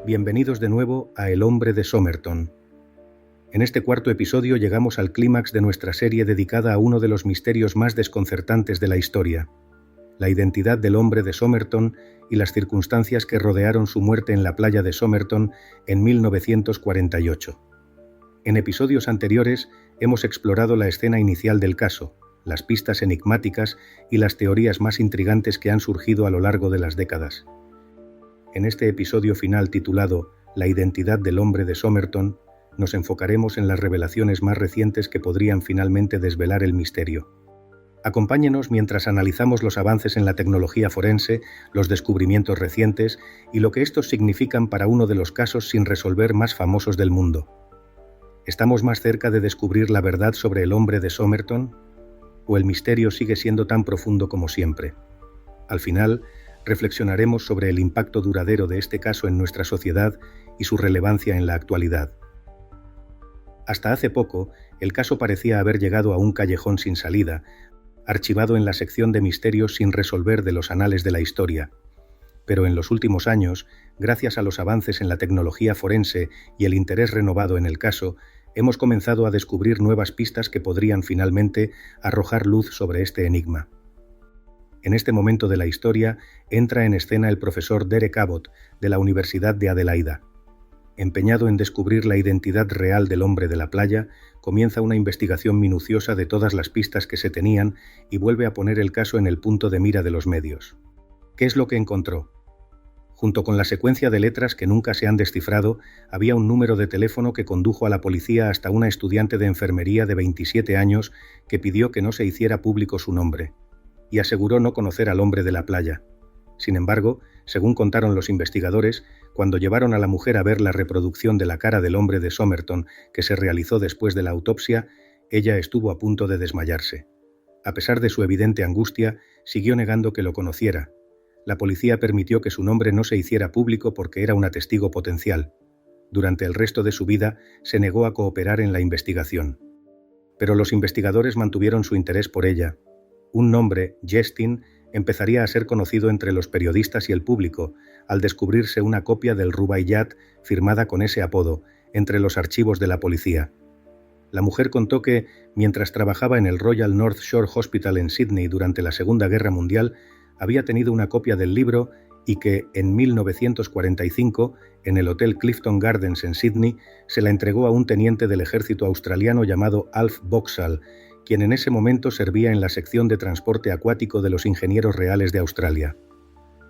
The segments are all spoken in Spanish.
Bienvenidos de nuevo a El hombre de Somerton. En este cuarto episodio llegamos al clímax de nuestra serie dedicada a uno de los misterios más desconcertantes de la historia, la identidad del hombre de Somerton y las circunstancias que rodearon su muerte en la playa de Somerton en 1948. En episodios anteriores hemos explorado la escena inicial del caso, las pistas enigmáticas y las teorías más intrigantes que han surgido a lo largo de las décadas. En este episodio final titulado La identidad del hombre de Somerton, nos enfocaremos en las revelaciones más recientes que podrían finalmente desvelar el misterio. Acompáñenos mientras analizamos los avances en la tecnología forense, los descubrimientos recientes y lo que estos significan para uno de los casos sin resolver más famosos del mundo. ¿Estamos más cerca de descubrir la verdad sobre el hombre de Somerton? ¿O el misterio sigue siendo tan profundo como siempre? Al final, reflexionaremos sobre el impacto duradero de este caso en nuestra sociedad y su relevancia en la actualidad. Hasta hace poco, el caso parecía haber llegado a un callejón sin salida, archivado en la sección de misterios sin resolver de los anales de la historia. Pero en los últimos años, gracias a los avances en la tecnología forense y el interés renovado en el caso, hemos comenzado a descubrir nuevas pistas que podrían finalmente arrojar luz sobre este enigma. En este momento de la historia entra en escena el profesor Derek Abbott de la Universidad de Adelaida. Empeñado en descubrir la identidad real del hombre de la playa, comienza una investigación minuciosa de todas las pistas que se tenían y vuelve a poner el caso en el punto de mira de los medios. ¿Qué es lo que encontró? Junto con la secuencia de letras que nunca se han descifrado, había un número de teléfono que condujo a la policía hasta una estudiante de enfermería de 27 años que pidió que no se hiciera público su nombre, y aseguró no conocer al hombre de la playa. Sin embargo, según contaron los investigadores, cuando llevaron a la mujer a ver la reproducción de la cara del hombre de Somerton que se realizó después de la autopsia, ella estuvo a punto de desmayarse. A pesar de su evidente angustia, siguió negando que lo conociera. La policía permitió que su nombre no se hiciera público porque era una testigo potencial. Durante el resto de su vida, se negó a cooperar en la investigación. Pero los investigadores mantuvieron su interés por ella. Un nombre, Justin, empezaría a ser conocido entre los periodistas y el público al descubrirse una copia del Rubaiyat firmada con ese apodo entre los archivos de la policía. La mujer contó que, mientras trabajaba en el Royal North Shore Hospital en Sydney durante la Segunda Guerra Mundial, había tenido una copia del libro y que, en 1945, en el Hotel Clifton Gardens en Sydney, se la entregó a un teniente del ejército australiano llamado Alf Boxall, quien en ese momento servía en la sección de transporte acuático de los Ingenieros Reales de Australia.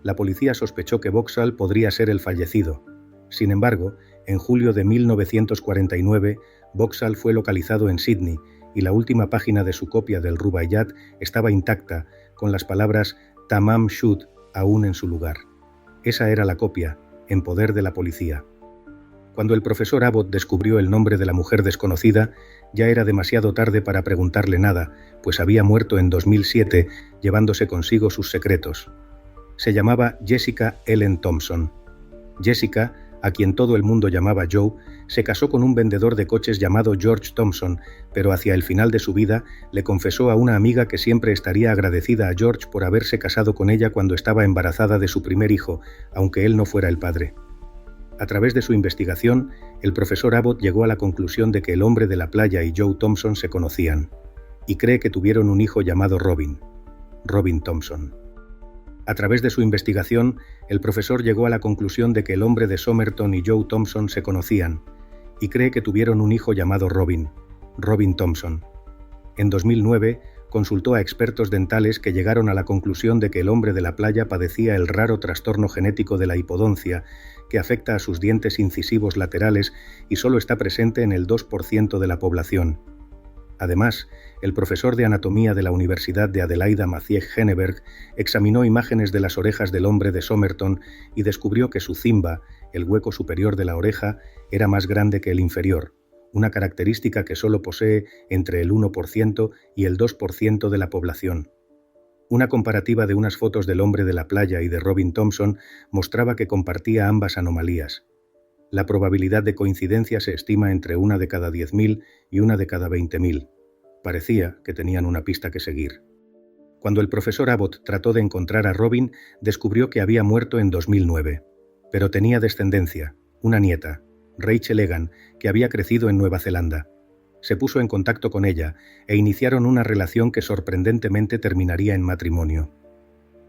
La policía sospechó que Boxall podría ser el fallecido. Sin embargo, en julio de 1949, Boxall fue localizado en Sydney y la última página de su copia del Rubaiyat estaba intacta, con las palabras Tamam Shud aún en su lugar. Esa era la copia, en poder de la policía. Cuando el profesor Abbott descubrió el nombre de la mujer desconocida, ya era demasiado tarde para preguntarle nada, pues había muerto en 2007, llevándose consigo sus secretos. Se llamaba Jessica Ellen Thompson. Jessica, a quien todo el mundo llamaba Joe, se casó con un vendedor de coches llamado George Thompson, pero hacia el final de su vida le confesó a una amiga que siempre estaría agradecida a George por haberse casado con ella cuando estaba embarazada de su primer hijo, aunque él no fuera el padre. A través de su investigación, el profesor Abbott llegó a la conclusión de que el hombre de la playa y Joe Thompson se conocían, y cree que tuvieron un hijo llamado Robin Thompson. A través de su investigación, el profesor llegó a la conclusión de que el hombre de Somerton y Joe Thompson se conocían, y cree que tuvieron un hijo llamado Robin Thompson. En 2009, consultó a expertos dentales que llegaron a la conclusión de que el hombre de la playa padecía el raro trastorno genético de la hipodoncia, que afecta a sus dientes incisivos laterales y solo está presente en el 2% de la población. Además, el profesor de anatomía de la Universidad de Adelaida Mathieu Henneberg examinó imágenes de las orejas del hombre de Somerton y descubrió que su cimba, el hueco superior de la oreja, era más grande que el inferior, una característica que solo posee entre el 1% y el 2% de la población. Una comparativa de unas fotos del hombre de la playa y de Robin Thompson mostraba que compartía ambas anomalías. La probabilidad de coincidencia se estima entre una de cada 10.000 y una de cada 20.000. Parecía que tenían una pista que seguir. Cuando el profesor Abbott trató de encontrar a Robin, descubrió que había muerto en 2009. Pero tenía descendencia, una nieta, Rachel Egan, que había crecido en Nueva Zelanda. Se puso en contacto con ella e iniciaron una relación que sorprendentemente terminaría en matrimonio.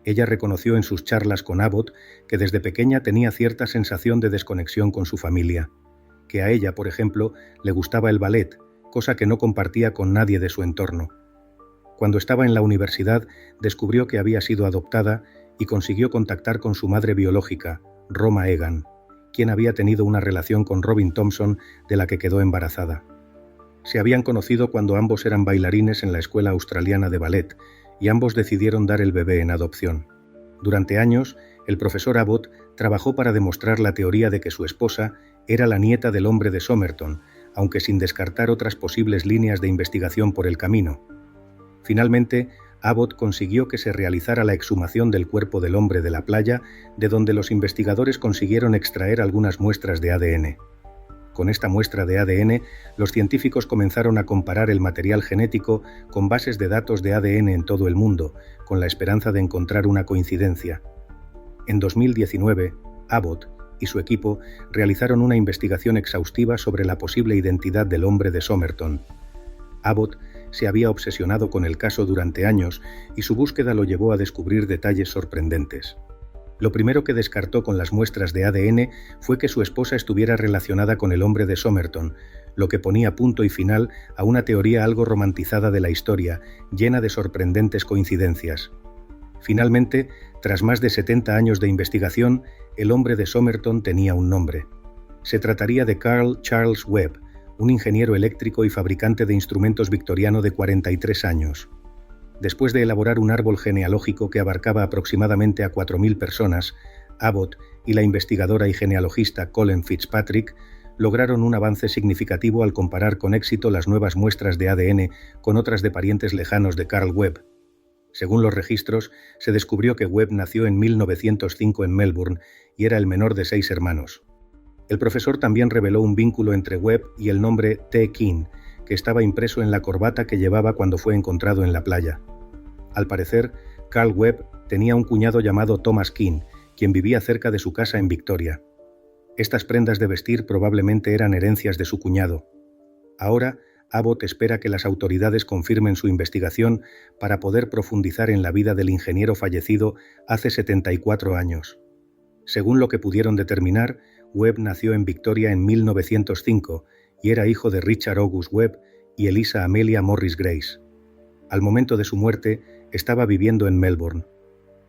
Ella reconoció en sus charlas con Abbott que desde pequeña tenía cierta sensación de desconexión con su familia, que a ella, por ejemplo, le gustaba el ballet, cosa que no compartía con nadie de su entorno. Cuando estaba en la universidad, descubrió que había sido adoptada y consiguió contactar con su madre biológica, Roma Egan, quien había tenido una relación con Robin Thompson, de la que quedó embarazada. Se habían conocido cuando ambos eran bailarines en la Escuela Australiana de Ballet, y ambos decidieron dar el bebé en adopción. Durante años, el profesor Abbott trabajó para demostrar la teoría de que su esposa era la nieta del hombre de Somerton, aunque sin descartar otras posibles líneas de investigación por el camino. Finalmente, Abbott consiguió que se realizara la exhumación del cuerpo del hombre de la playa, de donde los investigadores consiguieron extraer algunas muestras de ADN. Con esta muestra de ADN, los científicos comenzaron a comparar el material genético con bases de datos de ADN en todo el mundo, con la esperanza de encontrar una coincidencia. En 2019, Abbott y su equipo realizaron una investigación exhaustiva sobre la posible identidad del hombre de Somerton. Abbott se había obsesionado con el caso durante años y su búsqueda lo llevó a descubrir detalles sorprendentes. Lo primero que descartó con las muestras de ADN fue que su esposa estuviera relacionada con el hombre de Somerton, lo que ponía punto y final a una teoría algo romantizada de la historia, llena de sorprendentes coincidencias. Finalmente, tras más de 70 años de investigación, el hombre de Somerton tenía un nombre. Se trataría de Carl Charles Webb, un ingeniero eléctrico y fabricante de instrumentos victoriano de 43 años. Después de elaborar un árbol genealógico que abarcaba aproximadamente a 4.000 personas, Abbott y la investigadora y genealogista Colin Fitzpatrick lograron un avance significativo al comparar con éxito las nuevas muestras de ADN con otras de parientes lejanos de Carl Webb. Según los registros, se descubrió que Webb nació en 1905 en Melbourne y era el menor de 6 hermanos. El profesor también reveló un vínculo entre Webb y el nombre T. Keane, que estaba impreso en la corbata que llevaba cuando fue encontrado en la playa. Al parecer, Carl Webb tenía un cuñado llamado Thomas Keane, quien vivía cerca de su casa en Victoria. Estas prendas de vestir probablemente eran herencias de su cuñado. Ahora, Abbott espera que las autoridades confirmen su investigación para poder profundizar en la vida del ingeniero fallecido hace 74 años. Según lo que pudieron determinar, Webb nació en Victoria en 1905 y era hijo de Richard August Webb y Elisa Amelia Morris Grace. Al momento de su muerte, estaba viviendo en Melbourne.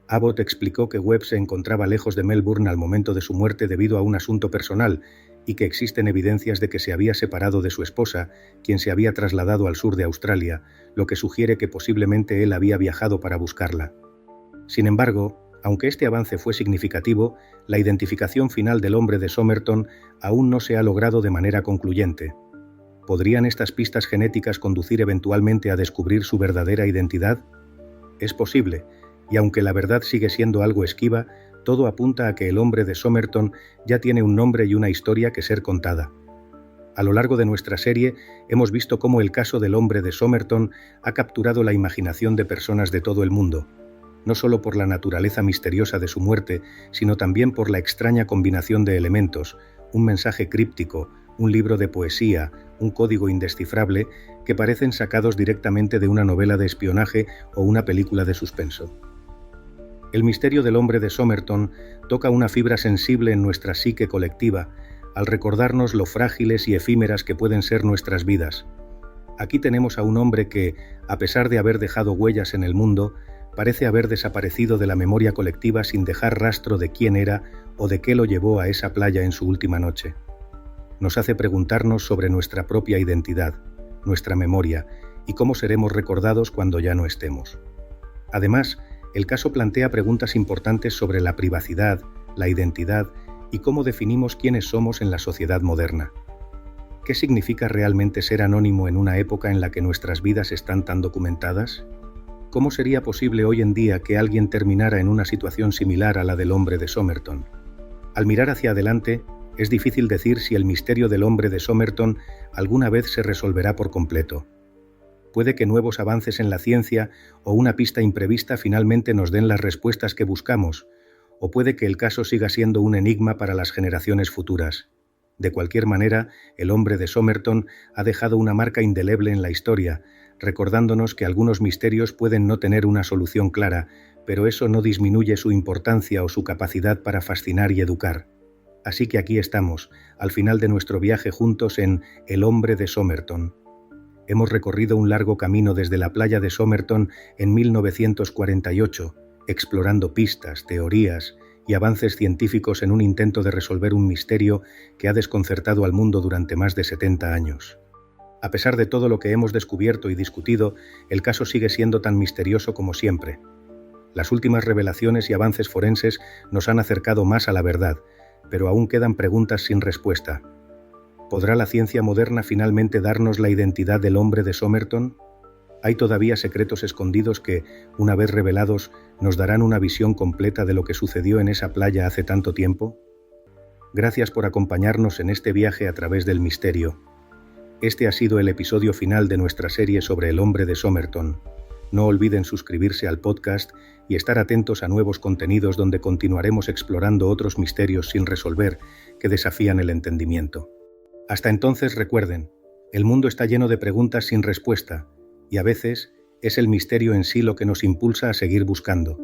Abbott explicó que Webb se encontraba lejos de Melbourne al momento de su muerte debido a un asunto personal y que existen evidencias de que se había separado de su esposa, quien se había trasladado al sur de Australia, lo que sugiere que posiblemente él había viajado para buscarla. Sin embargo, aunque este avance fue significativo, la identificación final del hombre de Somerton aún no se ha logrado de manera concluyente. ¿Podrían estas pistas genéticas conducir eventualmente a descubrir su verdadera identidad? Es posible, y aunque la verdad sigue siendo algo esquiva, todo apunta a que el hombre de Somerton ya tiene un nombre y una historia que ser contada. A lo largo de nuestra serie hemos visto cómo el caso del hombre de Somerton ha capturado la imaginación de personas de todo el mundo, no solo por la naturaleza misteriosa de su muerte, sino también por la extraña combinación de elementos, un mensaje críptico, un libro de poesía, un código indescifrable, que parecen sacados directamente de una novela de espionaje o una película de suspenso. El misterio del hombre de Somerton toca una fibra sensible en nuestra psique colectiva, al recordarnos lo frágiles y efímeras que pueden ser nuestras vidas. Aquí tenemos a un hombre que, a pesar de haber dejado huellas en el mundo, parece haber desaparecido de la memoria colectiva sin dejar rastro de quién era o de qué lo llevó a esa playa en su última noche. Nos hace preguntarnos sobre nuestra propia identidad, nuestra memoria y cómo seremos recordados cuando ya no estemos. Además, el caso plantea preguntas importantes sobre la privacidad, la identidad y cómo definimos quiénes somos en la sociedad moderna. ¿Qué significa realmente ser anónimo en una época en la que nuestras vidas están tan documentadas? ¿Cómo sería posible hoy en día que alguien terminara en una situación similar a la del hombre de Somerton? Al mirar hacia adelante, es difícil decir si el misterio del hombre de Somerton alguna vez se resolverá por completo. Puede que nuevos avances en la ciencia o una pista imprevista finalmente nos den las respuestas que buscamos, o puede que el caso siga siendo un enigma para las generaciones futuras. De cualquier manera, el hombre de Somerton ha dejado una marca indeleble en la historia, recordándonos que algunos misterios pueden no tener una solución clara, pero eso no disminuye su importancia o su capacidad para fascinar y educar. Así que aquí estamos, al final de nuestro viaje juntos en El hombre de Somerton. Hemos recorrido un largo camino desde la playa de Somerton en 1948, explorando pistas, teorías y avances científicos en un intento de resolver un misterio que ha desconcertado al mundo durante más de 70 años. A pesar de todo lo que hemos descubierto y discutido, el caso sigue siendo tan misterioso como siempre. Las últimas revelaciones y avances forenses nos han acercado más a la verdad, pero aún quedan preguntas sin respuesta. ¿Podrá la ciencia moderna finalmente darnos la identidad del hombre de Somerton? ¿Hay todavía secretos escondidos que, una vez revelados, nos darán una visión completa de lo que sucedió en esa playa hace tanto tiempo? Gracias por acompañarnos en este viaje a través del misterio. Este ha sido el episodio final de nuestra serie sobre el hombre de Somerton. No olviden suscribirse al podcast y estar atentos a nuevos contenidos donde continuaremos explorando otros misterios sin resolver que desafían el entendimiento. Hasta entonces recuerden, el mundo está lleno de preguntas sin respuesta, y a veces es el misterio en sí lo que nos impulsa a seguir buscando.